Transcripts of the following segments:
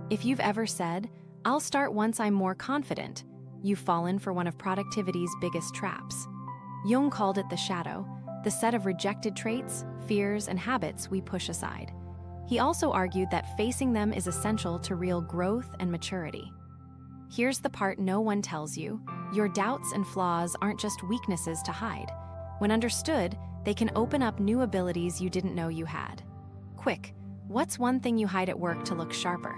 If you've ever said, "I'll start once I'm more confident," you've fallen for one of productivity's biggest traps. Jung called it the shadow, the set of rejected traits, fears, and habits we push aside. He also argued that facing them is essential to real growth and maturity. Here's the part no one tells you: your doubts and flaws aren't just weaknesses to hide. When understood, they can open up new abilities you didn't know you had. Quick, what's one thing you hide at work to look sharper?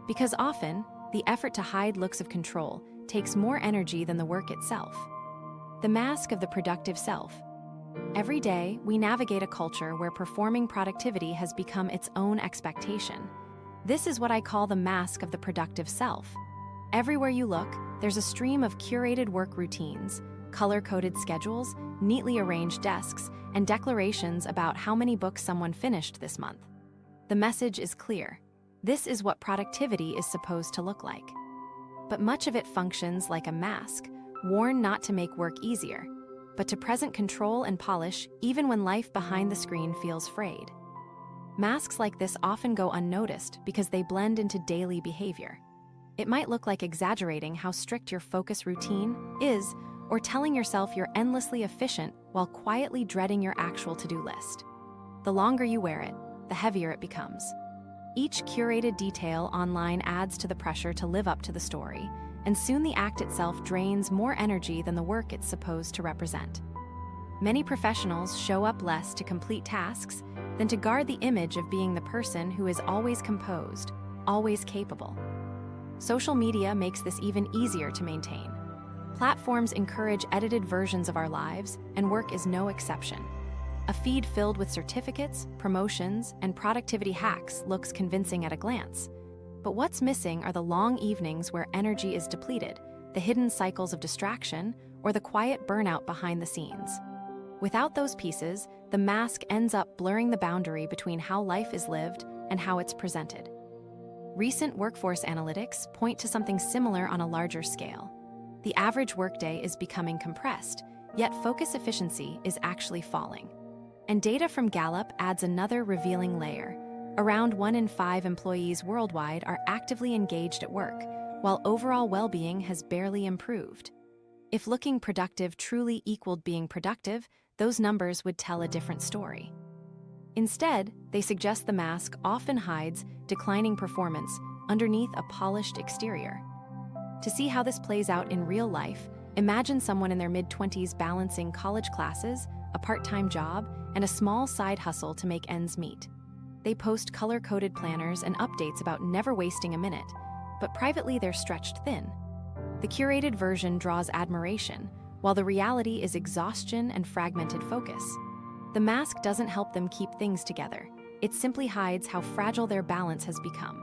Because often, the effort to hide looks of control takes more energy than the work itself. The mask of the productive self. Every day, we navigate a culture where performing productivity has become its own expectation. This is what I call the mask of the productive self. Everywhere you look, there's a stream of curated work routines, color-coded schedules, neatly arranged desks, and declarations about how many books someone finished this month. The message is clear. This is what productivity is supposed to look like. But much of it functions like a mask, worn not to make work easier, but to present control and polish even when life behind the screen feels frayed. Masks like this often go unnoticed because they blend into daily behavior. It might look like exaggerating how strict your focus routine is, or telling yourself you're endlessly efficient while quietly dreading your actual to-do list. The longer you wear it, the heavier it becomes. Each curated detail online adds to the pressure to live up to the story, and soon the act itself drains more energy than the work it's supposed to represent. Many professionals show up less to complete tasks than to guard the image of being the person who is always composed, always capable. Social media makes this even easier to maintain. Platforms encourage edited versions of our lives, and work is no exception. A feed filled with certificates, promotions, and productivity hacks looks convincing at a glance. But what's missing are the long evenings where energy is depleted, the hidden cycles of distraction, or the quiet burnout behind the scenes. Without those pieces, the mask ends up blurring the boundary between how life is lived and how it's presented. Recent workforce analytics point to something similar on a larger scale. The average workday is becoming compressed, yet focus efficiency is actually falling. And data from Gallup adds another revealing layer. Around 1 in 5 employees worldwide are actively engaged at work, while overall well-being has barely improved. If looking productive truly equaled being productive, those numbers would tell a different story. Instead, they suggest the mask often hides declining performance underneath a polished exterior. To see how this plays out in real life, imagine someone in their mid-20s balancing college classes, a part-time job, and a small side hustle to make ends meet. They post color-coded planners and updates about never wasting a minute, but privately they're stretched thin. The curated version draws admiration, while the reality is exhaustion and fragmented focus. The mask doesn't help them keep things together. It simply hides how fragile their balance has become.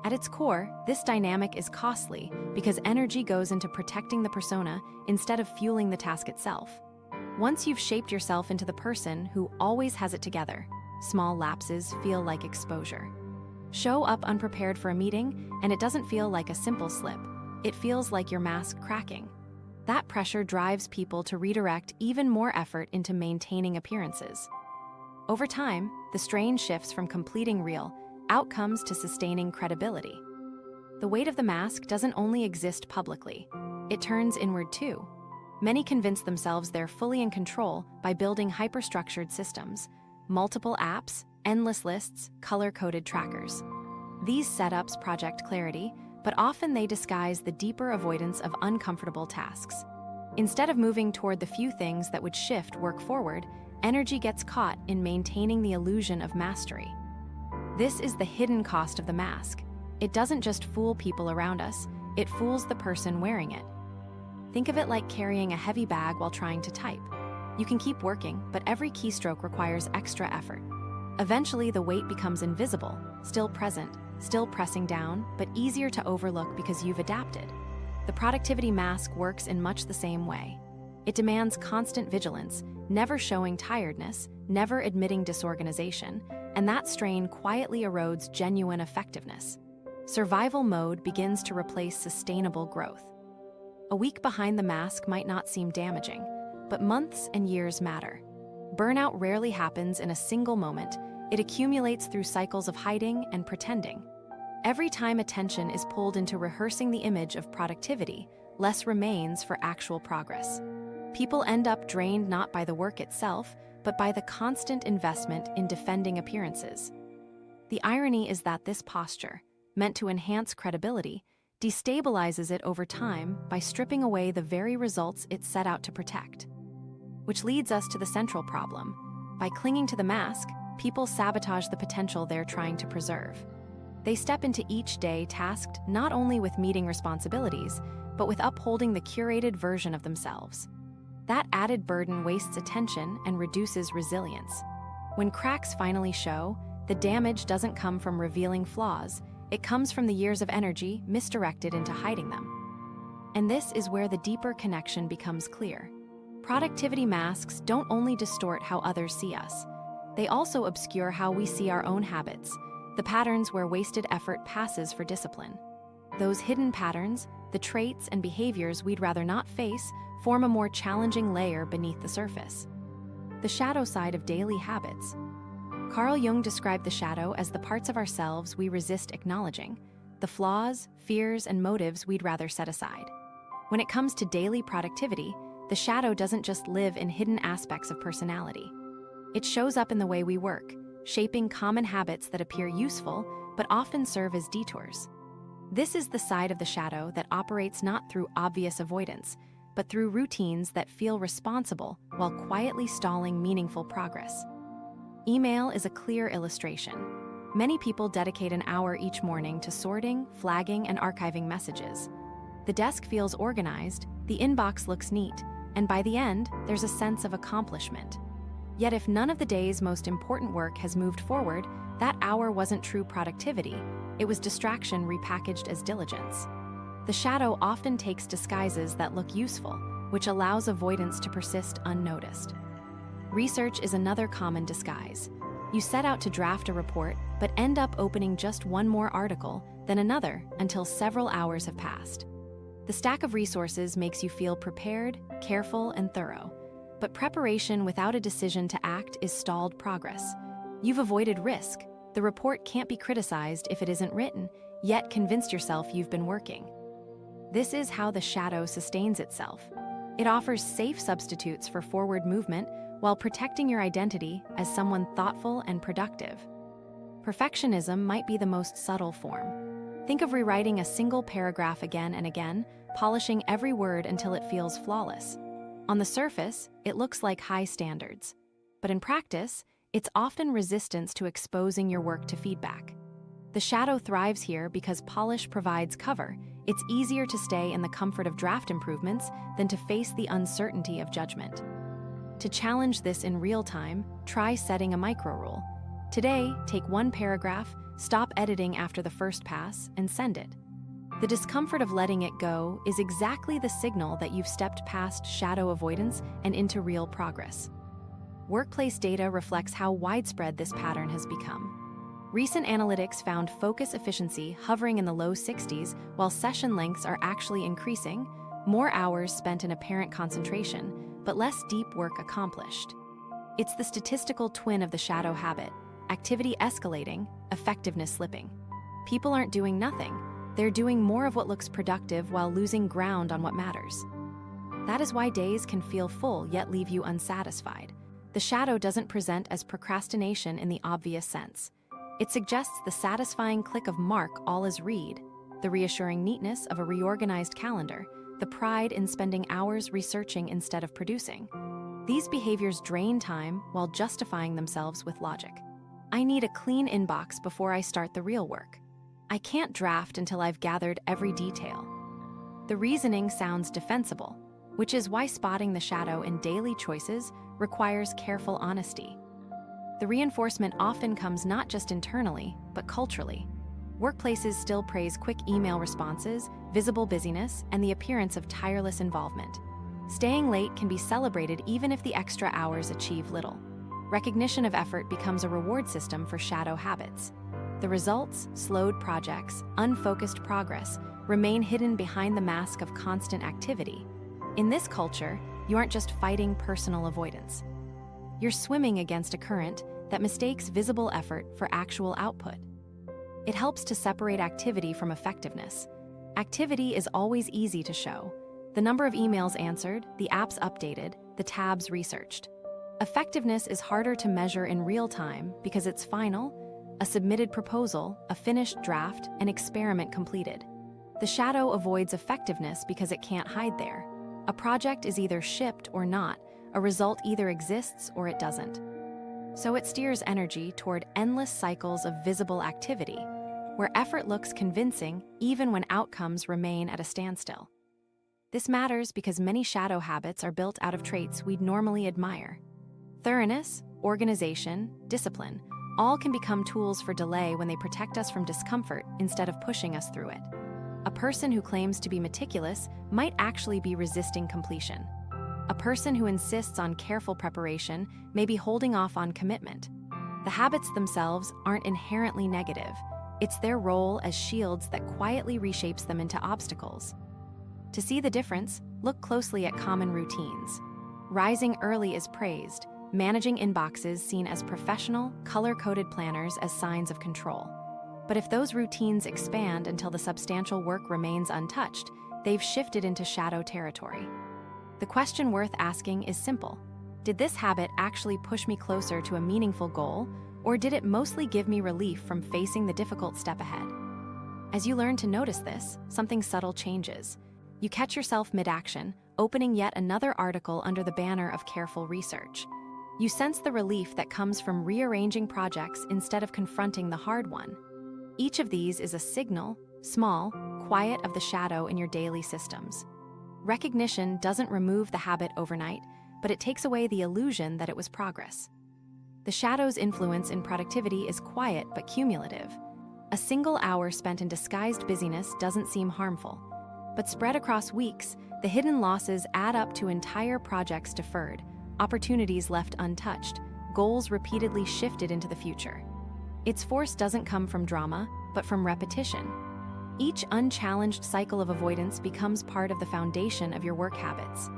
At its core, this dynamic is costly because energy goes into protecting the persona instead of fueling the task itself. Once you've shaped yourself into the person who always has it together, small lapses feel like exposure. Show up unprepared for a meeting, and it doesn't feel like a simple slip. It feels like your mask cracking. That pressure drives people to redirect even more effort into maintaining appearances. Over time, the strain shifts from completing real outcomes to sustaining credibility. The weight of the mask doesn't only exist publicly. It turns inward too. Many convince themselves they're fully in control by building hyperstructured systems, multiple apps, endless lists, color-coded trackers. These setups project clarity, but often they disguise the deeper avoidance of uncomfortable tasks. Instead of moving toward the few things that would shift work forward, energy gets caught in maintaining the illusion of mastery. This is the hidden cost of the mask. It doesn't just fool people around us, it fools the person wearing it. Think of it like carrying a heavy bag while trying to type. You can keep working, but every keystroke requires extra effort. Eventually, the weight becomes invisible, still present, still pressing down, but easier to overlook because you've adapted. The productivity mask works in much the same way. It demands constant vigilance, never showing tiredness, never admitting disorganization, and that strain quietly erodes genuine effectiveness. Survival mode begins to replace sustainable growth. A week behind the mask might not seem damaging, but months and years matter. Burnout rarely happens in a single moment. It accumulates through cycles of hiding and pretending. Every time attention is pulled into rehearsing the image of productivity, less remains for actual progress. People end up drained not by the work itself, but by the constant investment in defending appearances. The irony is that this posture, meant to enhance credibility, destabilizes it over time by stripping away the very results it set out to protect. Which leads us to the central problem. By clinging to the mask, people sabotage the potential they're trying to preserve. They step into each day tasked not only with meeting responsibilities, but with upholding the curated version of themselves. That added burden wastes attention and reduces resilience. When cracks finally show, the damage doesn't come from revealing flaws, it comes from the years of energy misdirected into hiding them. And this is where the deeper connection becomes clear. Productivity masks don't only distort how others see us, they also obscure how we see our own habits, the patterns where wasted effort passes for discipline. Those hidden patterns, the traits and behaviors we'd rather not face, form a more challenging layer beneath the surface. The shadow side of daily habits. Carl Jung described the shadow as the parts of ourselves we resist acknowledging, the flaws, fears, and motives we'd rather set aside. When it comes to daily productivity, the shadow doesn't just live in hidden aspects of personality. It shows up in the way we work, shaping common habits that appear useful but often serve as detours. This is the side of the shadow that operates not through obvious avoidance, but through routines that feel responsible while quietly stalling meaningful progress. Email is a clear illustration. Many people dedicate an hour each morning to sorting, flagging, and archiving messages. The desk feels organized, the inbox looks neat, and by the end, there's a sense of accomplishment. Yet if none of the day's most important work has moved forward, that hour wasn't true productivity, it was distraction repackaged as diligence. The shadow often takes disguises that look useful, which allows avoidance to persist unnoticed. Research is another common disguise. You set out to draft a report, but end up opening just one more article, then another, until several hours have passed. The stack of resources makes you feel prepared, careful, and thorough. But preparation without a decision to act is stalled progress. You've avoided risk. The report can't be criticized if it isn't written, yet convinced yourself you've been working. This is how the shadow sustains itself. It offers safe substitutes for forward movement while protecting your identity as someone thoughtful and productive. Perfectionism might be the most subtle form. Think of rewriting a single paragraph again and again, polishing every word until it feels flawless. On the surface, it looks like high standards. But in practice, it's often resistance to exposing your work to feedback. The shadow thrives here because polish provides cover. It's easier to stay in the comfort of draft improvements than to face the uncertainty of judgment. To challenge this in real time, try setting a micro rule. Today, take one paragraph, stop editing after the first pass, and send it. The discomfort of letting it go is exactly the signal that you've stepped past shadow avoidance and into real progress. Workplace data reflects how widespread this pattern has become. Recent analytics found focus efficiency hovering in the low 60s, while session lengths are actually increasing, more hours spent in apparent concentration, but less deep work accomplished. It's the statistical twin of the shadow habit: activity escalating, effectiveness slipping. People aren't doing nothing. They're doing more of what looks productive while losing ground on what matters. That is why days can feel full yet leave you unsatisfied. The shadow doesn't present as procrastination in the obvious sense. It suggests the satisfying click of mark all is read, the reassuring neatness of a reorganized calendar, the pride in spending hours researching instead of producing. These behaviors drain time while justifying themselves with logic. I need a clean inbox before I start the real work. I can't draft until I've gathered every detail. The reasoning sounds defensible, which is why spotting the shadow in daily choices requires careful honesty. The reinforcement often comes not just internally, but culturally. Workplaces still praise quick email responses, visible busyness, and the appearance of tireless involvement. Staying late can be celebrated even if the extra hours achieve little. Recognition of effort becomes a reward system for shadow habits. The results, slowed projects, unfocused progress, remain hidden behind the mask of constant activity. In this culture, you aren't just fighting personal avoidance. You're swimming against a current that mistakes visible effort for actual output. It helps to separate activity from effectiveness. Activity is always easy to show. The number of emails answered, the apps updated, the tabs researched. Effectiveness is harder to measure in real time because it's final, a submitted proposal, a finished draft, an experiment completed. The shadow avoids effectiveness because it can't hide there. A project is either shipped or not, a result either exists or it doesn't. So it steers energy toward endless cycles of visible activity, where effort looks convincing even when outcomes remain at a standstill. This matters because many shadow habits are built out of traits we'd normally admire. Thoroughness, organization, discipline, all can become tools for delay when they protect us from discomfort instead of pushing us through it. A person who claims to be meticulous might actually be resisting completion. A person who insists on careful preparation may be holding off on commitment. The habits themselves aren't inherently negative. It's their role as shields that quietly reshapes them into obstacles. To see the difference, look closely at common routines. Rising early is praised, managing inboxes seen as professional, color-coded planners as signs of control. But if those routines expand until the substantial work remains untouched, they've shifted into shadow territory. The question worth asking is simple. Did this habit actually push me closer to a meaningful goal, or did it mostly give me relief from facing the difficult step ahead? As you learn to notice this, something subtle changes. You catch yourself mid-action, opening yet another article under the banner of careful research. You sense the relief that comes from rearranging projects instead of confronting the hard one. Each of these is a signal, small, quiet, of the shadow in your daily systems. Recognition doesn't remove the habit overnight, but it takes away the illusion that it was progress. The shadow's influence in productivity is quiet but cumulative. A single hour spent in disguised busyness doesn't seem harmful. But spread across weeks, the hidden losses add up to entire projects deferred, opportunities left untouched, goals repeatedly shifted into the future. Its force doesn't come from drama, but from repetition. Each unchallenged cycle of avoidance becomes part of the foundation of your work habits.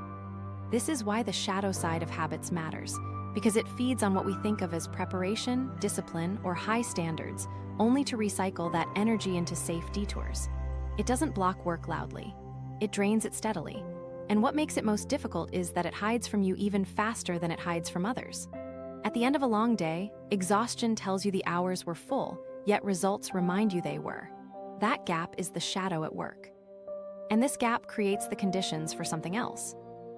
This is why the shadow side of habits matters, because it feeds on what we think of as preparation, discipline, or high standards, only to recycle that energy into safe detours. It doesn't block work loudly. It drains it steadily. And what makes it most difficult is that it hides from you even faster than it hides from others. At the end of a long day, exhaustion tells you the hours were full, yet results remind you they were. That gap is the shadow at work. And this gap creates the conditions for something else.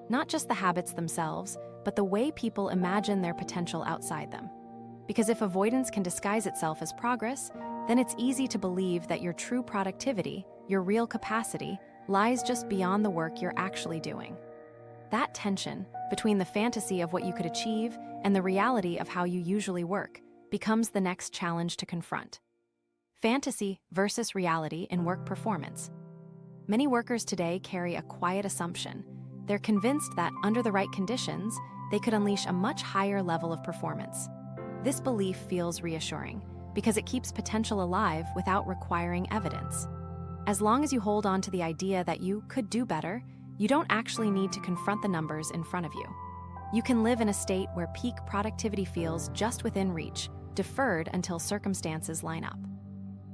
Not just the habits themselves, but the way people imagine their potential outside them. Because if avoidance can disguise itself as progress, then it's easy to believe that your true productivity, your real capacity, lies just beyond the work you're actually doing. That tension between the fantasy of what you could achieve and the reality of how you usually work becomes the next challenge to confront. Fantasy versus reality in work performance. Many workers today carry a quiet assumption. They're convinced that under the right conditions, they could unleash a much higher level of performance. This belief feels reassuring because it keeps potential alive without requiring evidence. As long as you hold on to the idea that you could do better, you don't actually need to confront the numbers in front of you. You can live in a state where peak productivity feels just within reach, deferred until circumstances line up.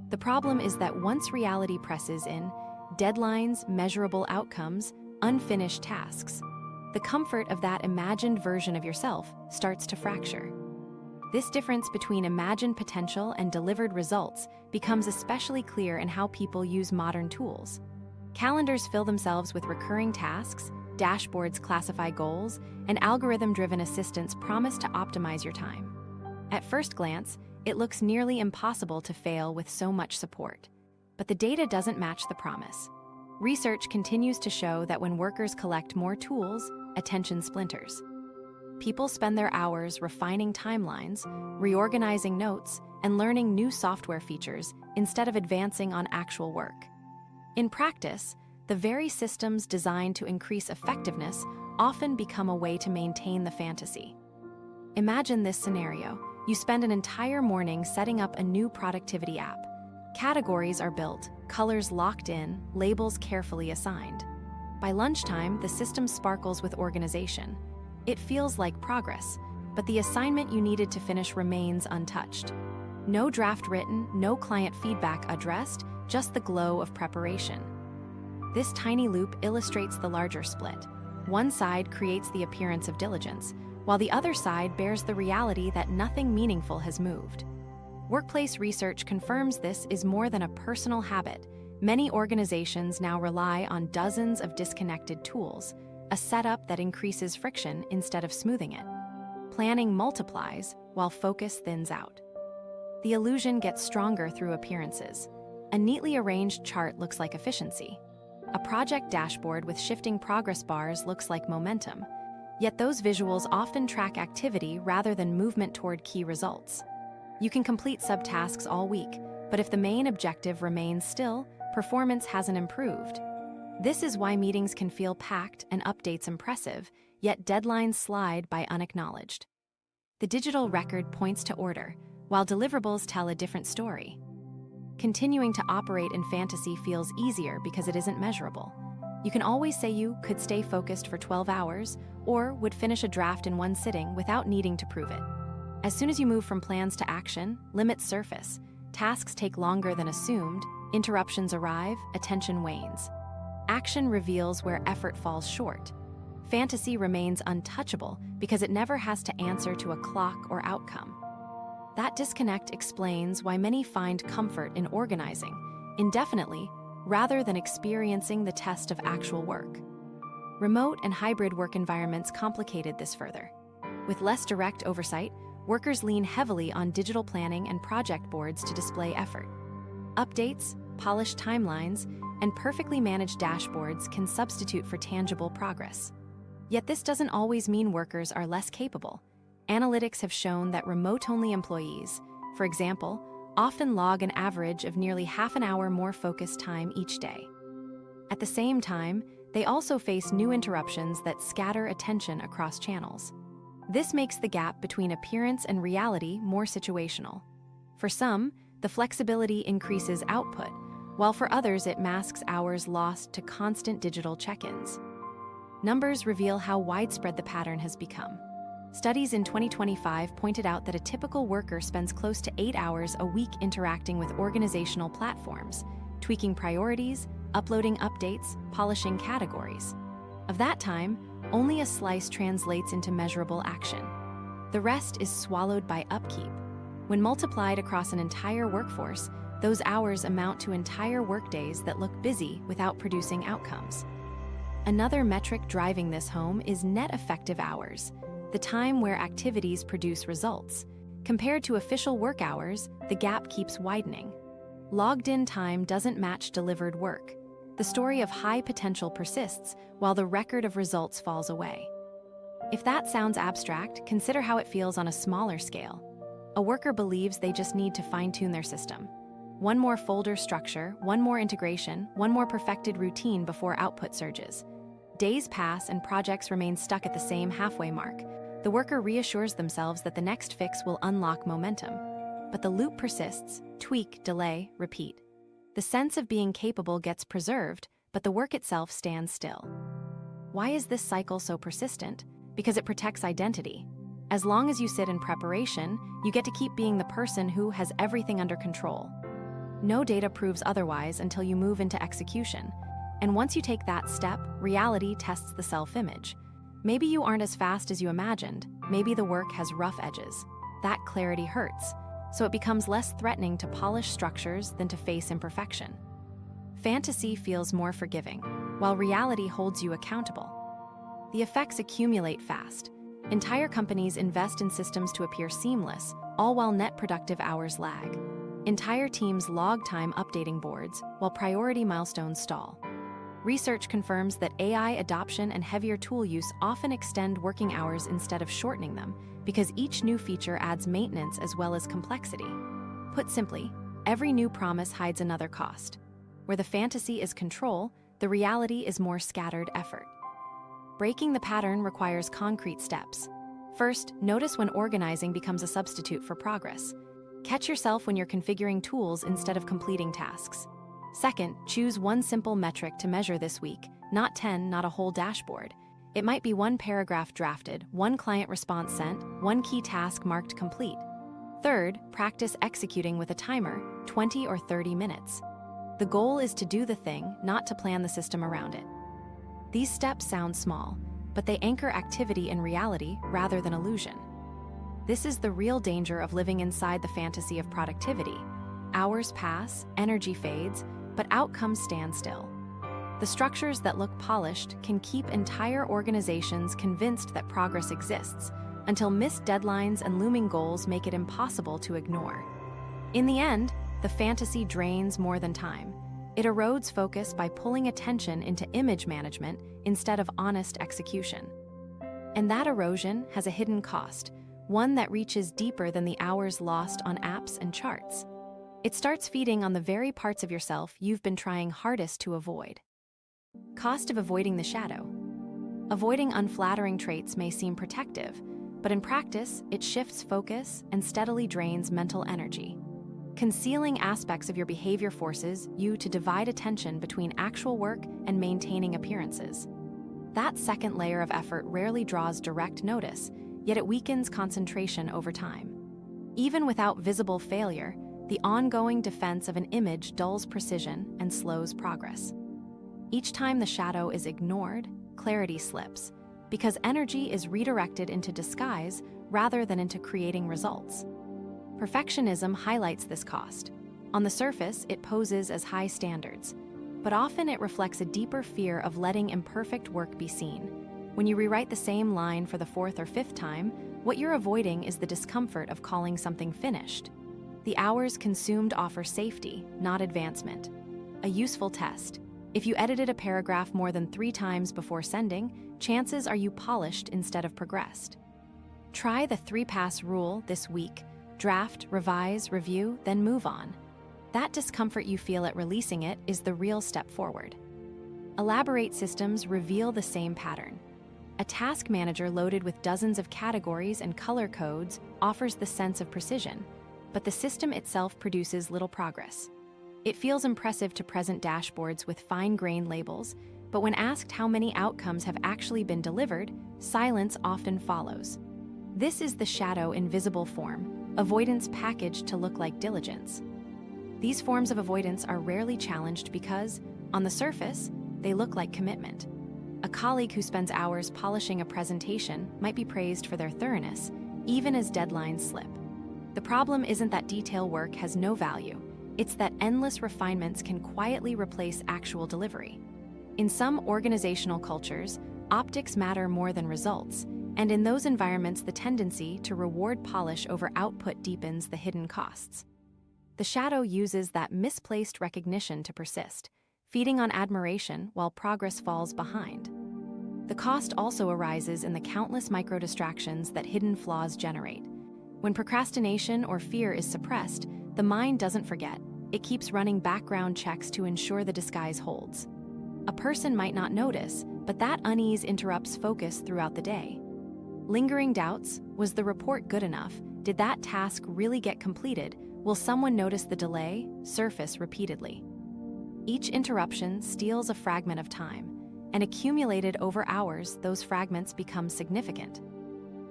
The problem is that once reality presses in, deadlines, measurable outcomes, unfinished tasks, the comfort of that imagined version of yourself starts to fracture. This difference between imagined potential and delivered results becomes especially clear in how people use modern tools. Calendars fill themselves with recurring tasks, dashboards classify goals, and algorithm-driven assistants promise to optimize your time. At first glance, it looks nearly impossible to fail with so much support. But the data doesn't match the promise. Research continues to show that when workers collect more tools, attention splinters. People spend their hours refining timelines, reorganizing notes, and learning new software features instead of advancing on actual work. In practice, the very systems designed to increase effectiveness often become a way to maintain the fantasy. Imagine this scenario. You spend an entire morning setting up a new productivity app. Categories are built, colors locked in, labels carefully assigned. By lunchtime, the system sparkles with organization. It feels like progress, but the assignment you needed to finish remains untouched. No draft written, no client feedback addressed, just the glow of preparation. This tiny loop illustrates the larger split. One side creates the appearance of diligence, while the other side bears the reality that nothing meaningful has moved. Workplace research confirms this is more than a personal habit. Many organizations now rely on dozens of disconnected tools, a setup that increases friction instead of smoothing it. Planning multiplies while focus thins out. The illusion gets stronger through appearances. A neatly arranged chart looks like efficiency. A project dashboard with shifting progress bars looks like momentum. Yet those visuals often track activity rather than movement toward key results. You can complete subtasks all week, but if the main objective remains still, performance hasn't improved. This is why meetings can feel packed and updates impressive, yet deadlines slide by unacknowledged. The digital record points to order, while deliverables tell a different story. Continuing to operate in fantasy feels easier because it isn't measurable. You can always say you could stay focused for 12 hours or would finish a draft in one sitting without needing to prove it. As soon as you move from plans to action, limits surface. Tasks take longer than assumed, interruptions arrive, attention wanes. Action reveals where effort falls short. Fantasy remains untouchable because it never has to answer to a clock or outcome. That disconnect explains why many find comfort in organizing indefinitely rather than experiencing the test of actual work. Remote and hybrid work environments complicated this further. With less direct oversight, workers lean heavily on digital planning and project boards to display effort. Updates, polished timelines, and perfectly managed dashboards can substitute for tangible progress. Yet this doesn't always mean workers are less capable. Analytics have shown that remote-only employees, for example, often log an average of nearly half an hour more focused time each day. At the same time, they also face new interruptions that scatter attention across channels. This makes the gap between appearance and reality more situational. For some, the flexibility increases output, while for others it masks hours lost to constant digital check-ins. Numbers reveal how widespread the pattern has become. Studies in 2025 pointed out that a typical worker spends close to 8 hours a week interacting with organizational platforms, tweaking priorities, uploading updates, polishing categories. Of that time, only a slice translates into measurable action. The rest is swallowed by upkeep. When multiplied across an entire workforce, those hours amount to entire workdays that look busy without producing outcomes. Another metric driving this home is net effective hours, the time where activities produce results. Compared to official work hours, the gap keeps widening. Logged-in time doesn't match delivered work. The story of high potential persists, while the record of results falls away. If that sounds abstract, consider how it feels on a smaller scale. A worker believes they just need to fine-tune their system. One more folder structure, one more integration, one more perfected routine before output surges. Days pass and projects remain stuck at the same halfway mark. The worker reassures themselves that the next fix will unlock momentum. But the loop persists: tweak, delay, repeat. The sense of being capable gets preserved, but the work itself stands still. Why is this cycle so persistent? Because it protects identity. As long as you sit in preparation, you get to keep being the person who has everything under control. No data proves otherwise until you move into execution. And once you take that step, reality tests the self-image. Maybe you aren't as fast as you imagined. Maybe the work has rough edges. That clarity hurts, so it becomes less threatening to polish structures than to face imperfection. Fantasy feels more forgiving, while reality holds you accountable. The effects accumulate fast. Entire companies invest in systems to appear seamless, all while net productive hours lag. Entire teams log time updating boards, while priority milestones stall. Research confirms that AI adoption and heavier tool use often extend working hours instead of shortening them, because each new feature adds maintenance as well as complexity. Put simply, every new promise hides another cost. Where the fantasy is control, the reality is more scattered effort. Breaking the pattern requires concrete steps. First, notice when organizing becomes a substitute for progress. Catch yourself when you're configuring tools instead of completing tasks. Second, choose one simple metric to measure this week, not 10, not a whole dashboard. It might be one paragraph drafted, one client response sent, one key task marked complete. Third, practice executing with a timer, 20 or 30 minutes. The goal is to do the thing, not to plan the system around it. These steps sound small, but they anchor activity in reality rather than illusion. This is the real danger of living inside the fantasy of productivity. Hours pass, energy fades, but outcomes stand still. The structures that look polished can keep entire organizations convinced that progress exists, until missed deadlines and looming goals make it impossible to ignore. In the end, the fantasy drains more than time. It erodes focus by pulling attention into image management instead of honest execution. And that erosion has a hidden cost, one that reaches deeper than the hours lost on apps and charts. It starts feeding on the very parts of yourself you've been trying hardest to avoid. Cost of avoiding the shadow. Avoiding unflattering traits may seem protective, but in practice, it shifts focus and steadily drains mental energy. Concealing aspects of your behavior forces you to divide attention between actual work and maintaining appearances. That second layer of effort rarely draws direct notice, yet it weakens concentration over time. Even without visible failure, the ongoing defense of an image dulls precision and slows progress. Each time the shadow is ignored, clarity slips, because energy is redirected into disguise rather than into creating results. Perfectionism highlights this cost. On the surface, it poses as high standards, but often it reflects a deeper fear of letting imperfect work be seen. When you rewrite the same line for the fourth or fifth time, what you're avoiding is the discomfort of calling something finished. The hours consumed offer safety, not advancement. A useful test. If you edited a paragraph more than 3 times before sending, chances are you polished instead of progressed. Try the 3-pass rule this week. Draft, revise, review, then move on. That discomfort you feel at releasing it is the real step forward. Elaborate systems reveal the same pattern. A task manager loaded with dozens of categories and color codes offers the sense of precision, but the system itself produces little progress. It feels impressive to present dashboards with fine-grained labels, but when asked how many outcomes have actually been delivered, silence often follows. This is the shadow in visible form, avoidance packaged to look like diligence. These forms of avoidance are rarely challenged because, on the surface, they look like commitment. A colleague who spends hours polishing a presentation might be praised for their thoroughness, even as deadlines slip. The problem isn't that detail work has no value. It's that endless refinements can quietly replace actual delivery. In some organizational cultures, optics matter more than results, and in those environments the tendency to reward polish over output deepens the hidden costs. The shadow uses that misplaced recognition to persist, feeding on admiration while progress falls behind. The cost also arises in the countless micro-distractions that hidden flaws generate. When procrastination or fear is suppressed, the mind doesn't forget. It keeps running background checks to ensure the disguise holds. A person might not notice, but that unease interrupts focus throughout the day. Lingering doubts: was the report good enough? Did that task really get completed? Will someone notice the delay? Surface repeatedly. Each interruption steals a fragment of time, and accumulated over hours, those fragments become significant.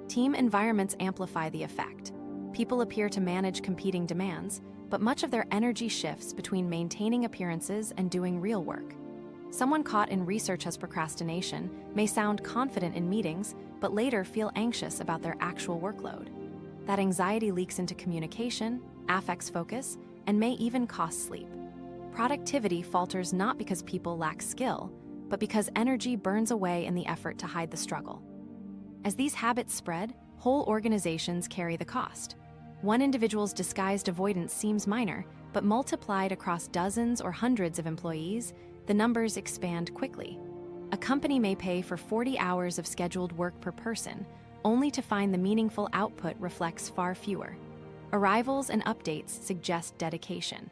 Team environments amplify the effect. People appear to manage competing demands, but much of their energy shifts between maintaining appearances and doing real work. Someone caught in research as procrastination may sound confident in meetings, but later feel anxious about their actual workload. That anxiety leaks into communication, affects focus, and may even cost sleep. Productivity falters not because people lack skill, but because energy burns away in the effort to hide the struggle. As these habits spread, whole organizations carry the cost. One individual's disguised avoidance seems minor, but multiplied across dozens or hundreds of employees, the numbers expand quickly. A company may pay for 40 hours of scheduled work per person, only to find the meaningful output reflects far fewer. Arrivals and updates suggest dedication.